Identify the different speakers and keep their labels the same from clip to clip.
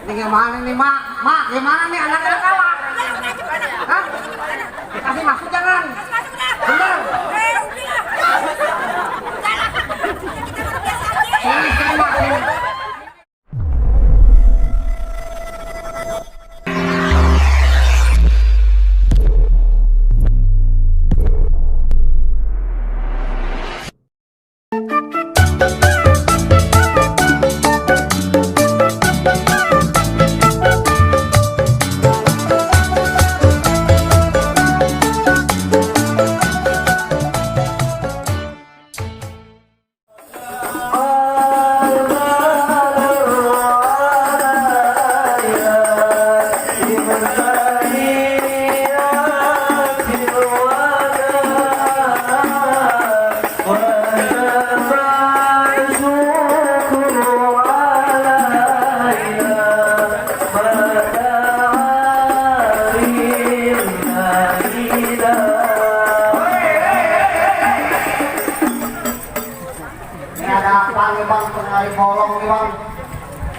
Speaker 1: Ini gimana nih mak? Mak gimana nih anak-anak kalah? Hah? Kasih masuk jangan? Bener? Sini mak sini.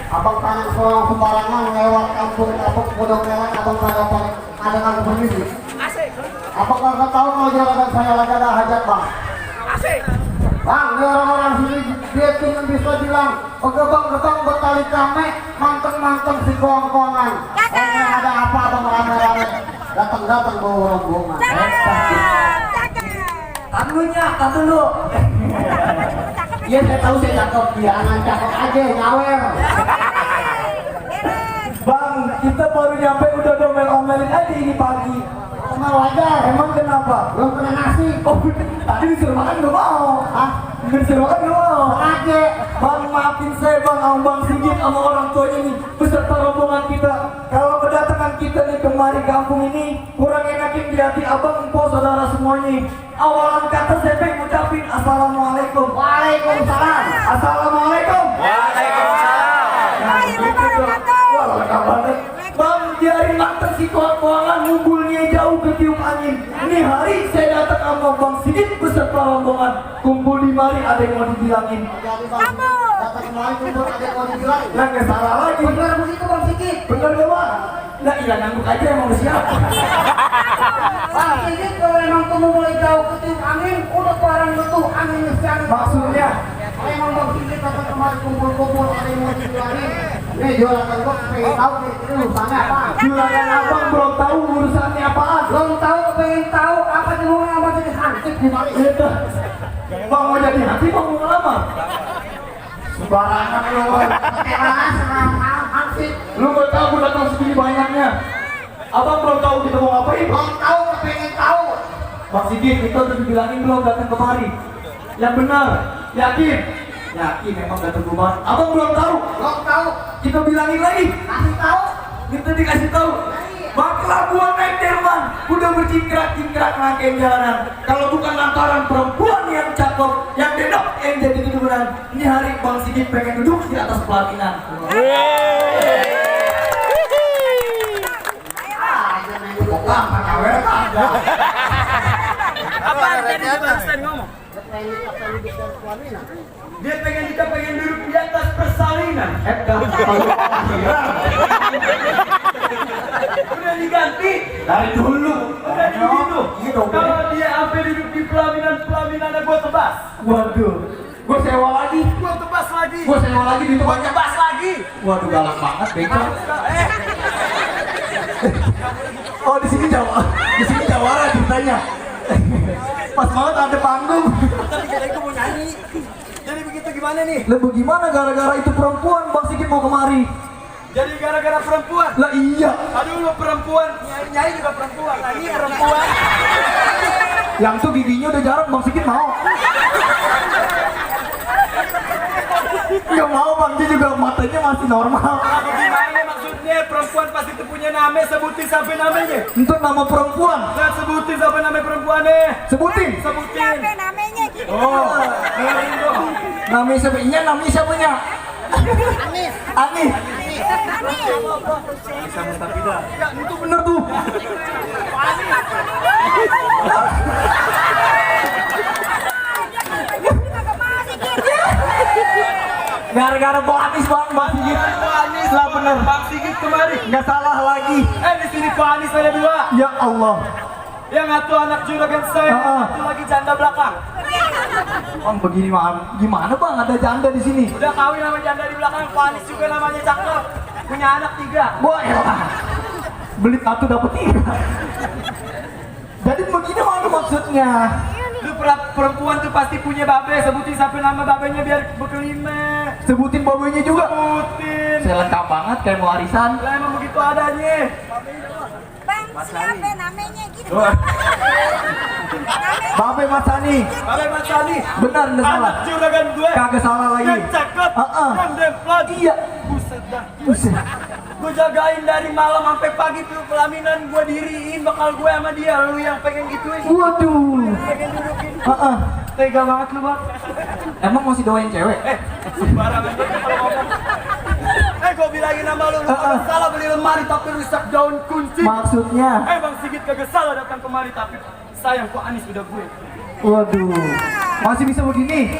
Speaker 1: Abang tangan seorang sembarangan lewat kampung Pondok Melak, abang ada kagak permisi. Abang kagak tahu kalau juragan saya lagi ada hajat bang. Bang, dia orang-orang sini dia cuma bisa bilang gebang-gebang betali kame, manteng-manteng si kong-kongan. Ada apa abang rame-rame datang-datang bawa rombongan. Tahan dulu. Iya saya tahu saya cakep, ya angan cakep aja nyawer.
Speaker 2: Bang, kita baru nyampe udah domel-omelin aja ini pagi.
Speaker 1: Omel wajar.
Speaker 2: Emang kenapa?
Speaker 1: Belum kena nasi.
Speaker 2: Oh, tadi disuruh makan gak mau.
Speaker 1: Hah?
Speaker 2: Disuruh makan gak mau.
Speaker 1: Aja.
Speaker 2: Bang, maafin saya bang, Bang Sigit sama orang tuanya nih beserta rombongan kita. Kalau kedatangan kita nih kemari kampung ini kurang enakin di hati abang, empok, saudara semuanya. Awalan kata saya pengen ngucapin assalamualaikum.
Speaker 1: Waalaikumsalam.
Speaker 2: Assalamualaikum. Bang, biarin mantan si keuangan ngumpulnya jauh ke tiup angin. Ini hari saya datang sama Bang Sigit beserta rombongan. Kumpul di mari ada yang mau dibilangin.
Speaker 1: Kamu. Datang kemari kumpul ada yang mau dibilangin.
Speaker 2: Nah, gak salah lagi.
Speaker 1: Bener begitu Bang Sigit.
Speaker 2: Bener gak bang? Nah iya ngangguk aja emang siapa.
Speaker 1: Bang Sigit kalau emang kamu mulai jauh ke tiup angin, udah barang betul angin siang.
Speaker 2: Maksudnya?
Speaker 1: Kalau emang Bang Sigit datang kemari kumpul-kumpul ada yang mau dibilangin. Nih juragan gua pengen tahu nih ini urusannya apa?
Speaker 2: Juragan abang belum tahu urusannya apaan.
Speaker 1: Belum tahu, pengen tahu apa jemuran abang jadi hansip di balik.
Speaker 2: Bang mau jadi hati, bang mau ngelamar.
Speaker 1: Sembarangan lu. Hansip.
Speaker 2: Lu gak tahu gue datang segini banyaknya. Abang belum tahu kita mau ngapain.
Speaker 1: Belum tahu, pengen tahu.
Speaker 2: Bang Sigit, kita udah dibilangin belum datang kemari. Yang benar, yakin. Yakin memang datang kemari. Abang belum tahu.
Speaker 1: Belum tahu.
Speaker 2: Kita bilangin lagi.
Speaker 1: Kasih tahu.
Speaker 2: Kita dikasih tahu. Bakal buah naik derman, udah bercingkrak-cingkrak nangkain jalanan. Kalau bukan lantaran perempuan yang cakep, yang dedok yang jadi keturunan. Ini hari Bang Sigit pengen duduk di atas pelaminan.
Speaker 3: Apa tadi barusan ngomong?
Speaker 2: Dia pengen duduk di atas persalinan. Udah diganti dari dulu. Udah begitu. Kalau dia sampai duduk di pelaminan gue tebas. Waduh. Gue sewa lagi.
Speaker 3: Gua tebas lagi.
Speaker 2: Gue sewa lagi di tempat
Speaker 3: Tebas lagi.
Speaker 2: Waduh galak banget becok. Oh di sini Jawara ceritanya. Pas banget ada panggung.
Speaker 3: Tapi jadi gua mau nyanyi. Jadi begitu gimana nih?
Speaker 2: Lah bagaimana gara-gara itu perempuan Bang Sigit mau kemari?
Speaker 3: Jadi gara-gara perempuan.
Speaker 2: Lah iya.
Speaker 3: Aduh lu perempuan. Nyai juga perempuan. Nah, ini perempuan.
Speaker 2: Yang tuh giginya udah jarang Bang Sigit mau. Nggak mau Bang, dia juga matanya masih normal.
Speaker 3: Gimana maksudnya perempuan pasti itu punya nama, sebutin sampai namanya.
Speaker 2: Untuk nama perempuan.
Speaker 3: Nah, sebutin sampai nama perempuannya.
Speaker 2: Sebutin.
Speaker 3: Sebutin.
Speaker 4: Siapa namanya gitu?
Speaker 3: Oh, dengerin dong.
Speaker 2: Namanya siapanya? Namanya siapanya?
Speaker 4: Anis.
Speaker 2: Anis.
Speaker 3: Bisa mustafidah.
Speaker 2: Ya itu bener tuh. Gara-gara Pak Anis bang, Bang Sigit.
Speaker 3: Pak Anis
Speaker 2: Lah bener.
Speaker 3: Bang Sigit kemari.
Speaker 2: Nggak salah lagi.
Speaker 3: Di sini Pak Anis ada dua.
Speaker 2: Ya Allah.
Speaker 3: Yang satu anak juragan saya, satu lagi janda belakang.
Speaker 2: Bang begini gimana bang? Ada janda di sini.
Speaker 3: Udah kawin sama janda di belakang. Pak Anis juga namanya cakep. Punya anak 3.
Speaker 2: Boy, beli satu dapat 3. Jadi begini mana maksudnya?
Speaker 3: Lu perempuan tuh pasti punya babe. Sebutin sampai nama babenya biar berkelima.
Speaker 2: Sebutin babenya juga.
Speaker 3: Sebutin.
Speaker 2: Saya lengkap banget kayak mau arisan.
Speaker 3: Lah emang begitu adanya.
Speaker 4: Bang, siapa namanya gitu?
Speaker 2: Babe Mas Sani.
Speaker 3: Babe Mas Sani.
Speaker 2: Benar, nggak salah.
Speaker 3: Anak juragan gue.
Speaker 2: Kagak salah lagi.
Speaker 3: Yang cakep. Yang demplat.
Speaker 2: Iya.
Speaker 3: Buset dah.
Speaker 2: Buset.
Speaker 3: Gue jagain dari malam sampai pagi tuh pelaminan gue diriin bakal gue sama dia. Lu yang pengen gituin.
Speaker 2: Waduh.
Speaker 3: Pengen dudukin.
Speaker 2: Tega banget lu bang. Emang masih doain cewek?
Speaker 3: Sembarangan aja kalau ngomong. Gue bilangin nama lu kagak salah beli lemari tapi rusak daun kunci.
Speaker 2: Maksudnya?
Speaker 3: Bang Sigit kagak salah datang kemari tapi sayang kok Anis udah gue.
Speaker 2: Waduh. Masih bisa begini?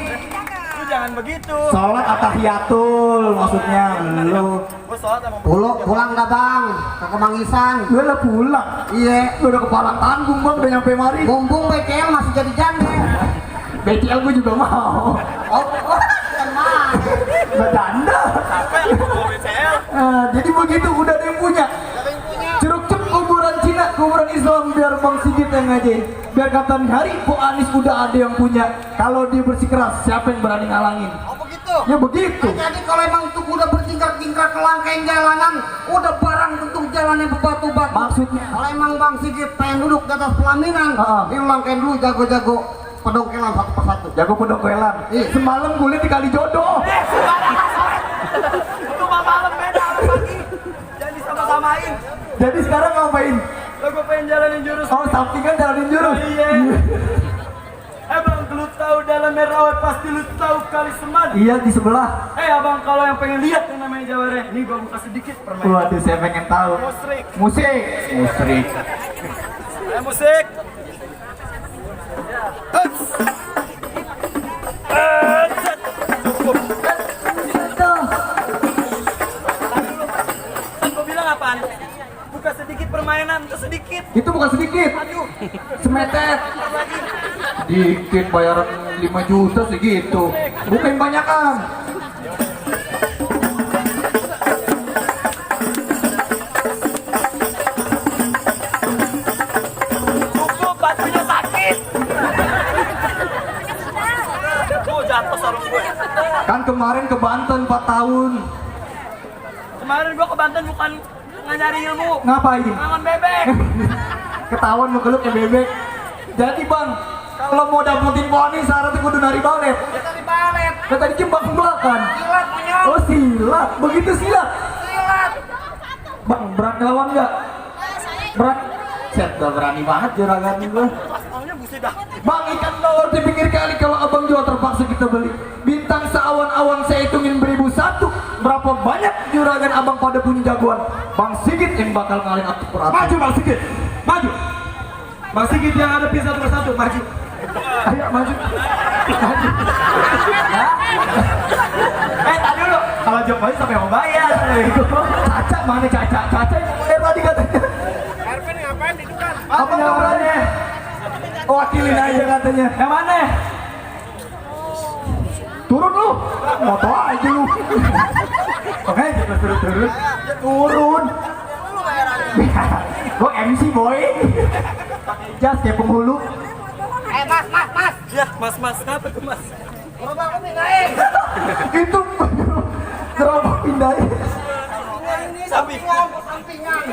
Speaker 3: Lu jangan begitu.
Speaker 2: Sholat atahiyatul maksudnya lu.
Speaker 3: Gue sholat sama
Speaker 1: Pulang dah bang, ke Kemangisan.
Speaker 2: Gue lah pulang.
Speaker 1: Iya.
Speaker 2: Gue udah kepala tanggung bang, udah nyampe mari.
Speaker 1: Bumbung BCL masih jadi janda.
Speaker 2: BCL gue juga mau.
Speaker 1: Oh, emang.
Speaker 2: Bercanda.
Speaker 3: apa yang mau BCL?
Speaker 2: Jadi begitu udah ada yang punya. Ceruk cep kuburan Cina, kuburan Islam biar Bang Sigit yang ngajain. Biar kata hari Bu Anis udah ada yang punya. Kalau dia bersikeras, siapa yang berani ngalangin?
Speaker 1: Oh begitu.
Speaker 2: Ya begitu.
Speaker 1: Jadi kalau emang itu udah bertingkat-tingkat kelangkeng jalanan, udah barang bentuk jalannya bebatu-batu.
Speaker 2: Maksudnya?
Speaker 1: Kalau emang Bang Sigit pengen duduk di atas pelaminan, dia langkain dulu jago-jago pedongkelan satu persatu.
Speaker 2: Jago pedongkelan.
Speaker 1: Iya.
Speaker 2: Semalam gue liat di kali jodoh.
Speaker 3: Itu malam beda sama pagi. Jangan disama-samain.
Speaker 2: Jadi sekarang ngapain?
Speaker 3: Lo gue pengen jalanin jurus.
Speaker 2: Oh sampingan jalanin jurus.
Speaker 3: Iya. Bang, lu tahu dalam merawat pasti lu tahu kali seman.
Speaker 2: Iya di sebelah.
Speaker 3: Abang kalau yang pengen lihat yang namanya Jawara, nih gua buka sedikit permainan.
Speaker 2: Waduh saya pengen tahu.
Speaker 3: Musrik.
Speaker 2: Musik. Musik.
Speaker 3: Musik. Cukup. Gua bilang apaan? Buka sedikit permainan, itu sedikit.
Speaker 2: Itu bukan sedikit.
Speaker 3: Aduh.
Speaker 2: Semetet. Dikit bayaran 5 juta segitu. Bukan banyakan.
Speaker 3: Cukup, batunya sakit. Oh, jatuh sarung gue.
Speaker 2: Kan kemarin ke Banten 4 tahun.
Speaker 3: Kemarin gua ke Banten bukan nyari ilmu.
Speaker 2: Ngapain?
Speaker 3: Ngangon bebek.
Speaker 2: Ketahuan mau kelup ke bebek. Jadi bang, kalau mau dapetin poni syaratnya kudu nari balet.
Speaker 3: Ya tadi balet.
Speaker 2: Kata di jembak belakang.
Speaker 3: Silat punya.
Speaker 2: Oh silat, begitu silat.
Speaker 3: Silat.
Speaker 2: Bang, berani lawan nggak? Berat. Set, udah berani banget juragan gue.
Speaker 3: Maunya buset dah.
Speaker 2: Bang, ikan lawar di pinggir kali kalau abang jual terpaksa kita beli. Bintang seawan-awan saya hitungin 1001. Berapa banyak juragan abang pada punya jagoan? Bang Sigit yang bakal ngalin aku perhatian.
Speaker 3: Maju Bang Sigit. Maju. Bang Sigit yang hadapin satu persatu. Maju.
Speaker 2: Ayo maju.
Speaker 3: Tadi dulu. Kalau Jokowi sampai mau bayar.
Speaker 2: Caca mana Caca? Caca yang bayar tadi katanya.
Speaker 3: Ervin ngapain di depan?
Speaker 2: Apa ngobrolnya? Wakilin aja katanya.
Speaker 3: Yang mana?
Speaker 2: Turun lu. Moto aja lu. Oke, turun. Turun. Gue MC boy. Jas kayak penghulu.
Speaker 1: Mas.
Speaker 3: Ya, mas. Kenapa tuh mas?
Speaker 1: Coba aku pindahin.
Speaker 2: Itu terlalu pindahin.
Speaker 3: Sampingan.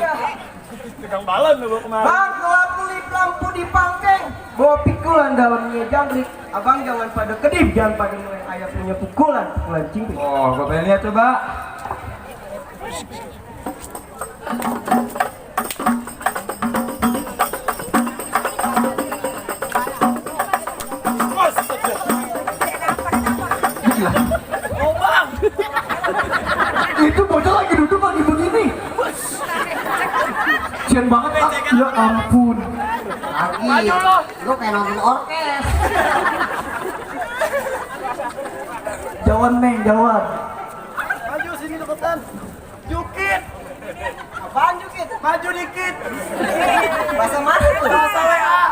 Speaker 3: Tegang balon lu gua kemarin.
Speaker 5: Bang, kalau beli lampu di pangkeng, bawa pikulan dalamnya jangkrik. Abang jangan pada kedip, jangan pada mulai ayah punya pukulan cingkrik.
Speaker 3: Oh, gua pengen lihat coba. Oh bang,
Speaker 2: Itu bocah lagi duduk lagi begini. Sian banget ah. Ya ampun.
Speaker 1: Lagi, lu kayak nonton orkes.
Speaker 2: Jawan neng, jawan.
Speaker 3: Maju dikit.
Speaker 5: Bahasa mana tuh?
Speaker 3: Bahasa WA.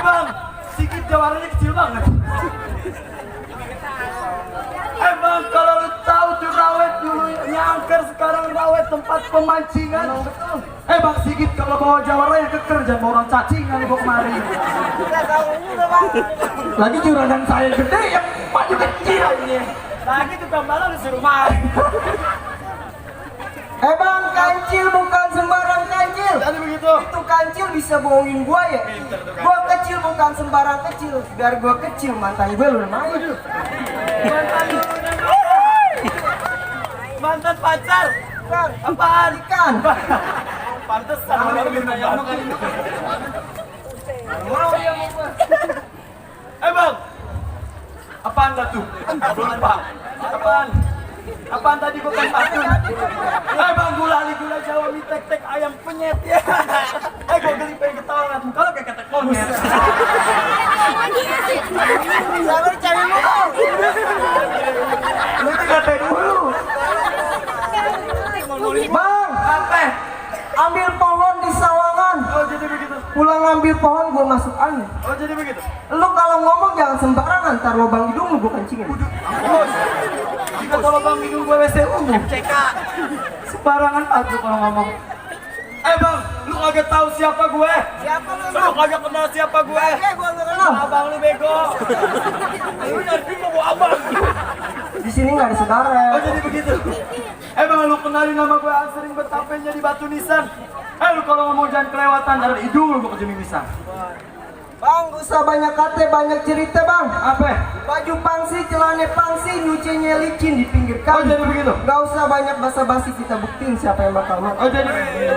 Speaker 3: Bang, sikit jawarannya kecil banget. Bang, kalau lu tahu tuh rawet dulu nyangker, sekarang rawet tempat pemancingan. Bang, sikit kalau bawa jawara yang keker, jangan bawa orang cacingan gua kemari.
Speaker 2: Lagi juragan saya gede yang maju kecil ini.
Speaker 3: Lagi tukang balon disuruh main.
Speaker 5: Bang, kancil bukan sembarang kancil.
Speaker 3: Jadi begitu.
Speaker 5: Itu kancil bisa bohongin gua ya. Gua kecil bukan sembarang kecil. Biar gua kecil mantan gue lu main.
Speaker 3: Mantan pacar.
Speaker 5: Kan,
Speaker 3: Apaan?
Speaker 5: ikan.
Speaker 3: Pantesan kalau lu nanya sama kali.
Speaker 5: Mau dia mau gua.
Speaker 3: Bang. Apaan dah tuh? Belum Bang. Apaan? Apaan tadi gua kan patun? Bang, gulali gula Jawa mie tek ayam penyet ya. Gua geli pengen ketawa ngeliat muka lo kayak ketek monyet.
Speaker 5: Sabar cari lu.
Speaker 2: Lu katain dulu.
Speaker 5: Bang,
Speaker 3: Apa?
Speaker 5: ambil pohon di sawangan.
Speaker 3: Oh jadi begitu.
Speaker 5: Pulang ambil pohon gua masuk angin.
Speaker 3: Oh jadi begitu.
Speaker 5: Lu kalau ngomong jangan sembarangan, ntar lubang hidung lu gua kencingin.
Speaker 3: Bos. Jika kalau bang minum gue WC umum. CK. Sembarangan aja kalau ngomong. Bang, lu kagak tahu siapa gue?
Speaker 5: Siapa lu?
Speaker 3: Lu kagak kenal siapa gue?
Speaker 5: Gua enggak kenal.
Speaker 3: Abang lu bego. Lu nyari mau bawa abang.
Speaker 5: Di sini enggak ada saudara.
Speaker 3: Oh jadi begitu. Bang, lu kenalin nama gue sering betapenya di Batu Nisan. Lu kalau ngomong jangan kelewatan dari hidung lu ke Jemimisan.
Speaker 5: Bang, gak usah banyak kata, banyak cerita bang.
Speaker 3: Apa?
Speaker 5: Baju pangsi, celana pangsi, nyucinya licin di pinggir
Speaker 3: Oh
Speaker 5: kali.
Speaker 3: jadi begitu.
Speaker 5: Gak usah banyak basa-basi, kita buktiin siapa yang bakal menang.
Speaker 3: Oh jadi begitu.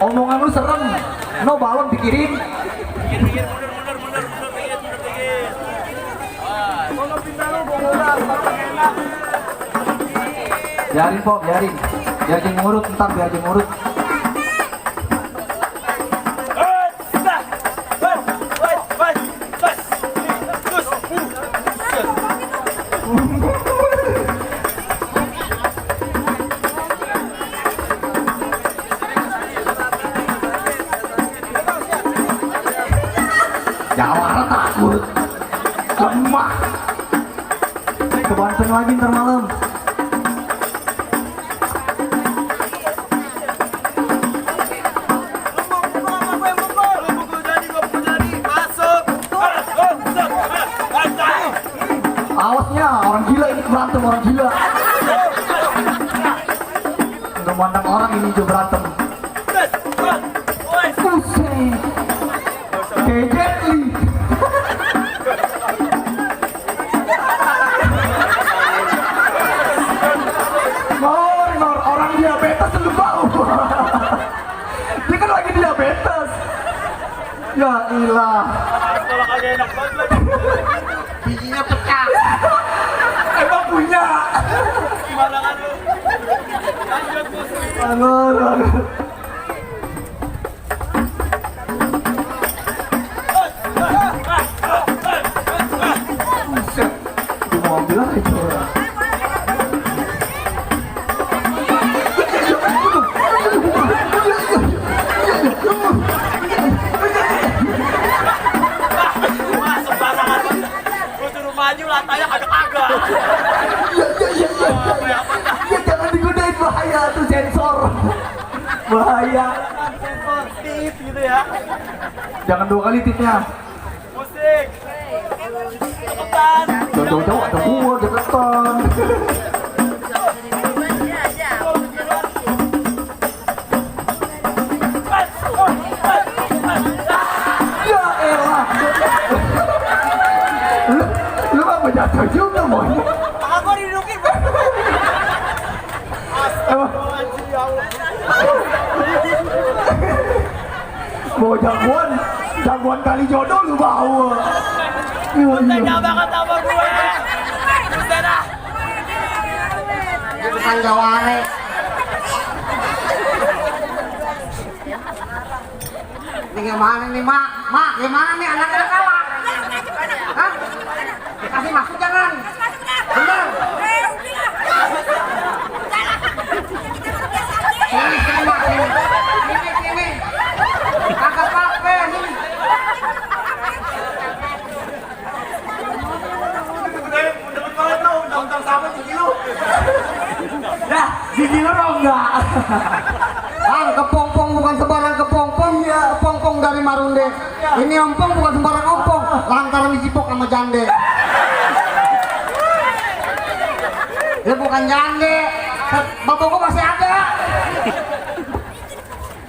Speaker 2: Omongan lu serem. No balon pikirin.
Speaker 3: Kalau pindah lu gue udah enak.
Speaker 2: Biarin po, biarin. Biar dia ngurut, ntar biar dia ngurut. Jawara takut. Lemah. Ke Banten lagi ntar malam. Awasnya orang gila ini berantem orang gila. Nggak mandang orang ini juga berantem. Buset. Kayak Jet Li. Nor, orang diabetes lu bau. Dia kan lagi diabetes. Ya ilah.
Speaker 3: Kalau kagak enak banget lagi.
Speaker 1: Giginya pecah.
Speaker 2: Emang punya.
Speaker 3: Gimana kan lu? Lanjut bos.
Speaker 2: Aduh. Buset. Di mobil aja orang.
Speaker 3: Masuk barangan banget. Gua suruh maju lantainya kagak-kagak.
Speaker 2: Ya jangan digodain, bahaya tuh sensor. Bahaya.
Speaker 3: Sensor tip gitu ya.
Speaker 2: Jangan 2 kali tipnya.
Speaker 3: Musik. Cepetan.
Speaker 2: Jauh-jauh ada gua deketan. Ya elah. Lu apa jatuh juga boy?
Speaker 5: Aku didudukin bang.
Speaker 2: Emang
Speaker 3: Anjir ya Allah.
Speaker 2: bawa jagoan kali jodoh lu bawa.
Speaker 3: Tega banget sama gue. Buset dah.
Speaker 1: Bukan jaware. Ini gimana nih mak? Mak, gimana nih anaknya kalah? Hah? Dikasih masuk jangan? Bener.
Speaker 2: Gigi lorong enggak?
Speaker 1: Bang, kepompong bukan sembarang kepompong ya, kepompong dari Marunde. Ini ompong bukan sembarang ompong, lantaran dicipok sama jande. Dia bukan jande, bapakku masih ada.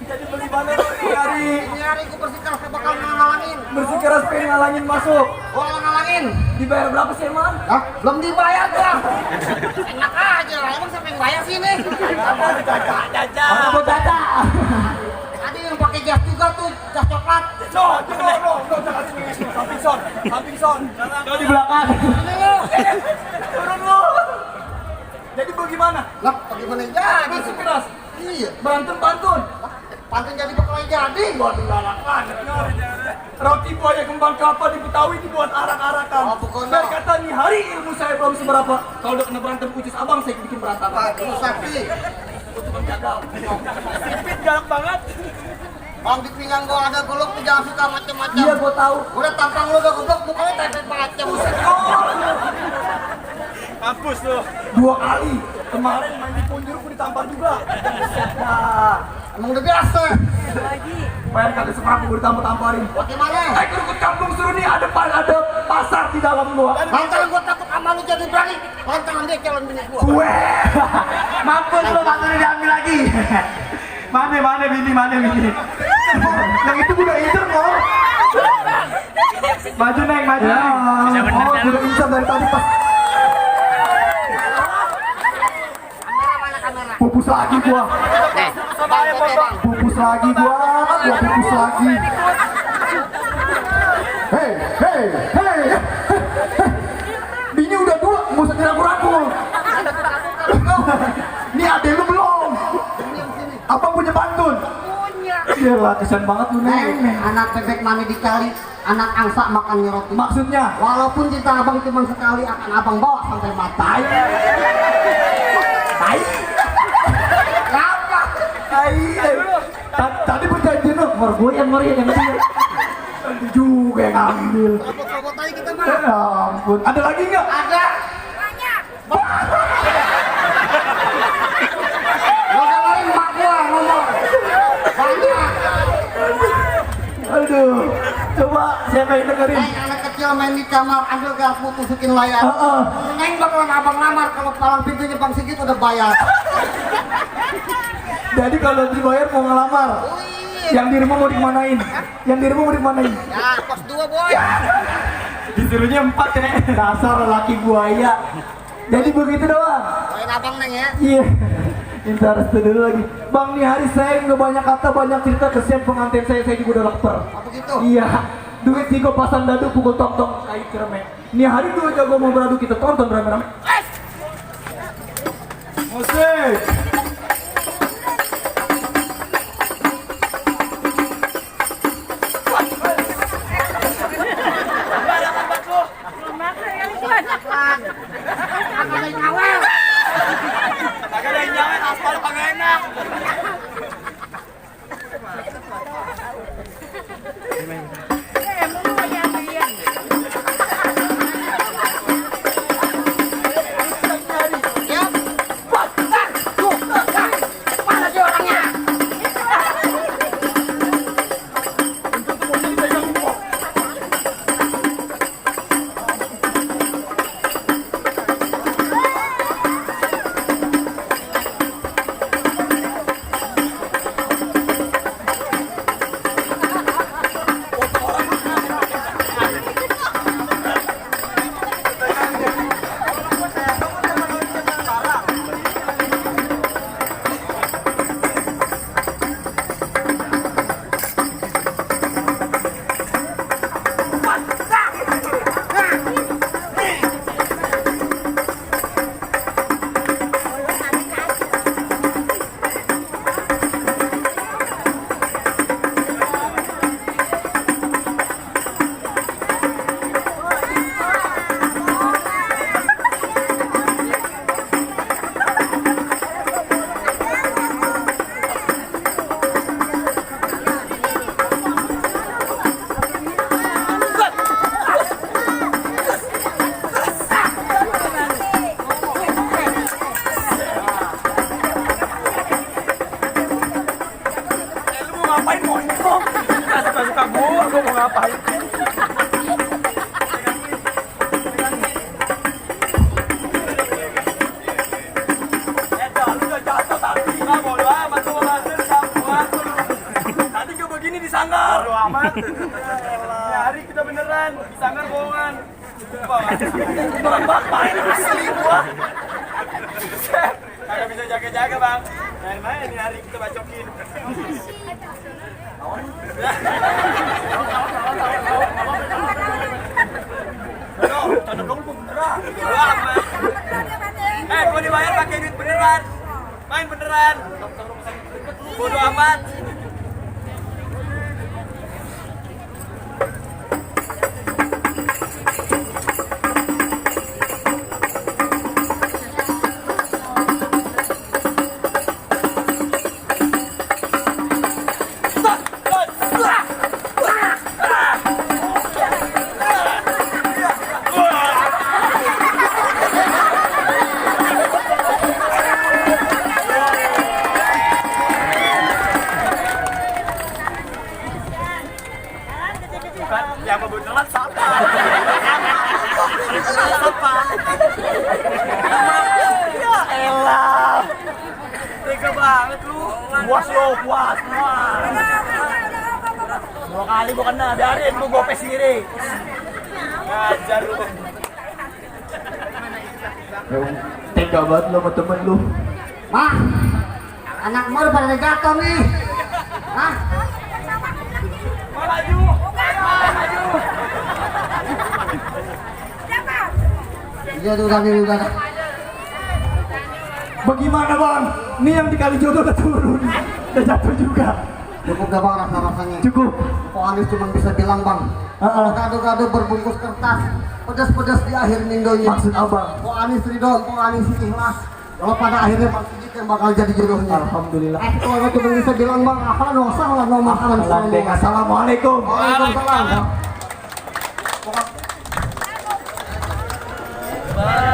Speaker 2: Jadi bagaimana ini hari?
Speaker 1: Ini hari gue bersikeras bakal ngalangin.
Speaker 2: Bersikeras pengen ngalangin masuk.
Speaker 1: Gua ngalangin.
Speaker 2: Dibayar berapa sih emang?
Speaker 1: Hah? Belum dibayar gua. Enak aja, emang siapa yang bayar sih ini?
Speaker 2: Apa buat data?
Speaker 1: Tadi yang pakai jas juga tuh, jas coklat.
Speaker 2: Samping son. Kau di belakang.
Speaker 1: Ini lu.
Speaker 2: Turun lu. Jadi bagaimana?
Speaker 1: Lah, bagaimana jadi?
Speaker 2: Bersikeras.
Speaker 1: Iya.
Speaker 2: Berantem pantun.
Speaker 1: Pantun jadi bakalan jadi.
Speaker 2: Buat galak roti buaya kembang kelapa di Betawi dibuat arak-arakan.
Speaker 1: Oh, pokoknya.
Speaker 2: Dan kata nih hari ilmu saya belum seberapa. Kalau udah kena berantem kucis abang saya bikin berantakan.
Speaker 1: Pak, lu sakti.
Speaker 3: Sipit galak banget.
Speaker 1: Bang, di pinggang gua ada golok, lu jangan suka macem-macem.
Speaker 2: Iya gua tahu.
Speaker 1: Udah tampang lu udah goblok, mukanya tepet macem.
Speaker 3: Mampus lu.
Speaker 2: 2 kali. Kemarin main di Punjur gua ditampar juga.
Speaker 1: Emang udah biasa.
Speaker 2: Main kagak seberapa gua ditampar-tamparin.
Speaker 1: Bagaimana?
Speaker 2: Ikut kampung suruh nih ada pasar di dalam gua.
Speaker 1: Lantaran gua takut sama lu jadi berani. Lantaran dia calon bini gua.
Speaker 2: Gue. Mampus lu kantornya diambil lagi. Mana bini. Yang itu udah incer kok. Maju neng, maju neng. Oh, udah incer dari tadi pas. Pupus lagi gua. Pupus lagi gua. Pupus lagi. Hei. Bini udah 2, mau usah ragu-ragu. Ini adek lu belum. Apa punya pantun?
Speaker 1: Punya.
Speaker 2: Iyalah, kesian banget lu
Speaker 1: Neng,
Speaker 2: neng.
Speaker 1: anak bebek mandi di kali, anak angsa makannya roti.
Speaker 2: Maksudnya?
Speaker 1: Walaupun cinta abang cuma sekali, akan abang bawa sampai mata.
Speaker 2: Tai.
Speaker 1: Kenapa?
Speaker 2: Tai. Tadi berjanji lu, yang dia. Nanti juga yang ambil.
Speaker 1: Robot-robot tadi kita mah.
Speaker 2: Ya ampun. Ada lagi nggak?
Speaker 1: Ada.
Speaker 4: Banyak.
Speaker 1: Lo dengerin mak gua ngomong. Banyak.
Speaker 2: Aduh. Coba siapa yang dengerin?
Speaker 1: Neng, anak kecil main di kamar, ambil garpu, tusukin layar.
Speaker 2: Heeh.
Speaker 1: Neng bakalan abang lamar kalau palang pintunya Bang Sigit udah bayar.
Speaker 2: Jadi kalau dibayar mau ngelamar.
Speaker 1: Oh iya.
Speaker 2: Yang dirimu mau dikemanain?
Speaker 1: Ya, pos 2 boy.
Speaker 2: Disuruhnya 4 ya. Dasar laki buaya. Jadi begitu doang.
Speaker 1: Main abang Neng ya.
Speaker 2: Iya. Minta restu dulu lagi. Bang, nih hari saya nggak banyak kata, banyak cerita, kesian pengantin saya juga udah lapar.
Speaker 1: Apa gitu?
Speaker 2: Iya. Duit sih gue pasang dadu pukul tong-tong kayak cermek. Nih hari 2 jago mau beradu, kita tonton rame-rame. Musik.
Speaker 3: Kagak ada yang nyawa, aspal kagak enak. kabur, gue mau ngapain? Lu udah jatuh tadi. Nggak bodo amat, tuh hasil campuran. Tadi gue begini disanggar. Bodo amat. Ini hari kita beneran, disanggar bohongan. Bang, main asli gua. Kagak bisa jaga-jaga bang. Main-main ini hari kita bacokin. Tanda dong lu beneran. Gua dibayar pakai duit beneran. Main beneran. Bodo amat. Yang beneran siapa? Siapa? Ya elah. Tega banget lu. Puas lo, puas. Dua kali gua kena, biarin gua gopes sendiri. Ngajar lu.
Speaker 2: Tega banget lo sama temen lu.
Speaker 1: Mah, anak mau pada jatuh nih. Hah?
Speaker 3: Maju. Maju.
Speaker 1: Iya udah.
Speaker 2: Bagaimana bang? Ini yang di kali jodoh udah turun, udah jatuh juga.
Speaker 1: Cukup gak bang rasanya?
Speaker 2: Cukup.
Speaker 1: Kok Anies cuma bisa bilang bang, gado-gado berbungkus kertas, pedas-pedas di akhir mindonya.
Speaker 2: Maksud abang?
Speaker 1: Kok Anies ridho, kok Anies ikhlas. Kalau pada akhirnya Bang Sigit yang bakal jadi jodohnya.
Speaker 2: Alhamdulillah.
Speaker 1: Kalau cuma bisa bilang bang, apa dosa lah no makanan semua.
Speaker 2: Assalamualaikum.
Speaker 1: Waalaikumsalam.
Speaker 3: Bye.